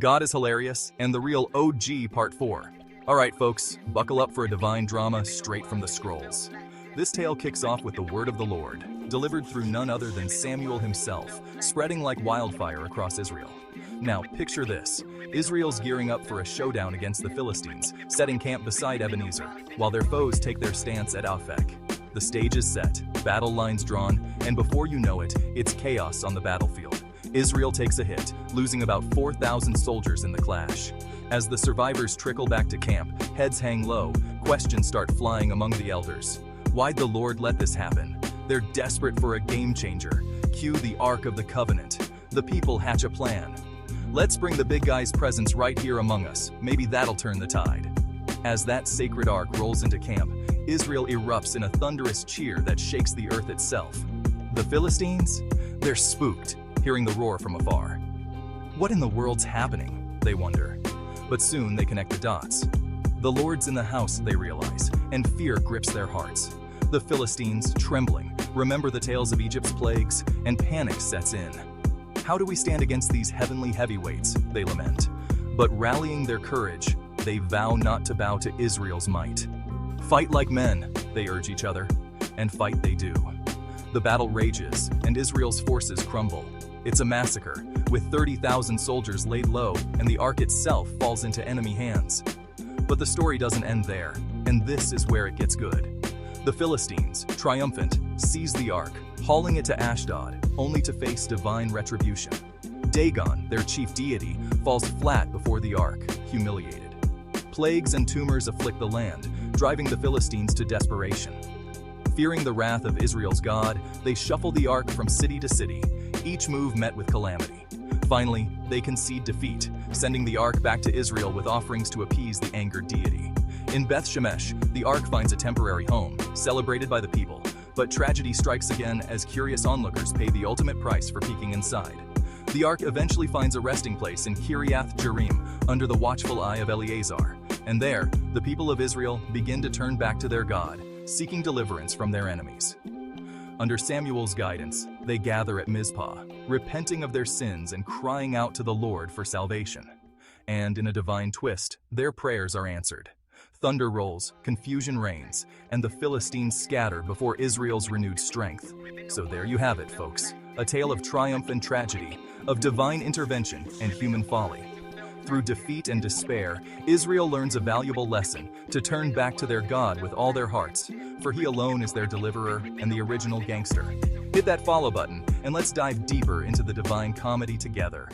God is hilarious, and the real OG Part 4. Alright folks, buckle up for a divine drama straight from the scrolls. This tale kicks off with the word of the Lord, delivered through none other than Samuel himself, spreading like wildfire across Israel. Now, picture this. Israel's gearing up for a showdown against the Philistines, setting camp beside Ebenezer, while their foes take their stance at Aphek. The stage is set, battle lines drawn, and before you know it, it's chaos on the battlefield. Israel takes a hit, losing about 4,000 soldiers in the clash. As the survivors trickle back to camp, heads hang low, questions start flying among the elders. Why'd the Lord let this happen? They're desperate for a game changer. Cue the Ark of the Covenant. The people hatch a plan. Let's bring the big guy's presence right here among us. Maybe that'll turn the tide. As that sacred ark rolls into camp, Israel erupts in a thunderous cheer that shakes the earth itself. The Philistines? They're spooked, hearing the roar from afar. What in the world's happening? They wonder. But soon they connect the dots. The Lord's in the house, they realize, and fear grips their hearts. The Philistines, trembling, remember the tales of Egypt's plagues, and panic sets in. How do we stand against these heavenly heavyweights? They lament. But rallying their courage, they vow not to bow to Israel's might. Fight like men, they urge each other, and fight they do. The battle rages, and Israel's forces crumble. It's a massacre, with 30,000 soldiers laid low, and the ark itself falls into enemy hands. But the story doesn't end there, and this is where it gets good. The Philistines, triumphant, seize the ark, hauling it to Ashdod, only to face divine retribution. Dagon, their chief deity, falls flat before the ark, humiliated. Plagues and tumors afflict the land, driving the Philistines to desperation. Fearing the wrath of Israel's God, they shuffle the ark from city to city, each move met with calamity. Finally, they concede defeat, sending the ark back to Israel with offerings to appease the angered deity. In Beth Shemesh, the ark finds a temporary home, celebrated by the people, but tragedy strikes again as curious onlookers pay the ultimate price for peeking inside. The ark eventually finds a resting place in Kiriath Jearim, under the watchful eye of Eleazar, and there, the people of Israel begin to turn back to their God, seeking deliverance from their enemies. Under Samuel's guidance, they gather at Mizpah, repenting of their sins and crying out to the Lord for salvation. And in a divine twist, their prayers are answered. Thunder rolls, confusion reigns, and the Philistines scatter before Israel's renewed strength. So there you have it, folks. A tale of triumph and tragedy, of divine intervention and human folly. Through defeat and despair, Israel learns a valuable lesson to turn back to their God with all their hearts, for He alone is their deliverer and the original gangster. Hit that follow button, and let's dive deeper into the divine comedy together.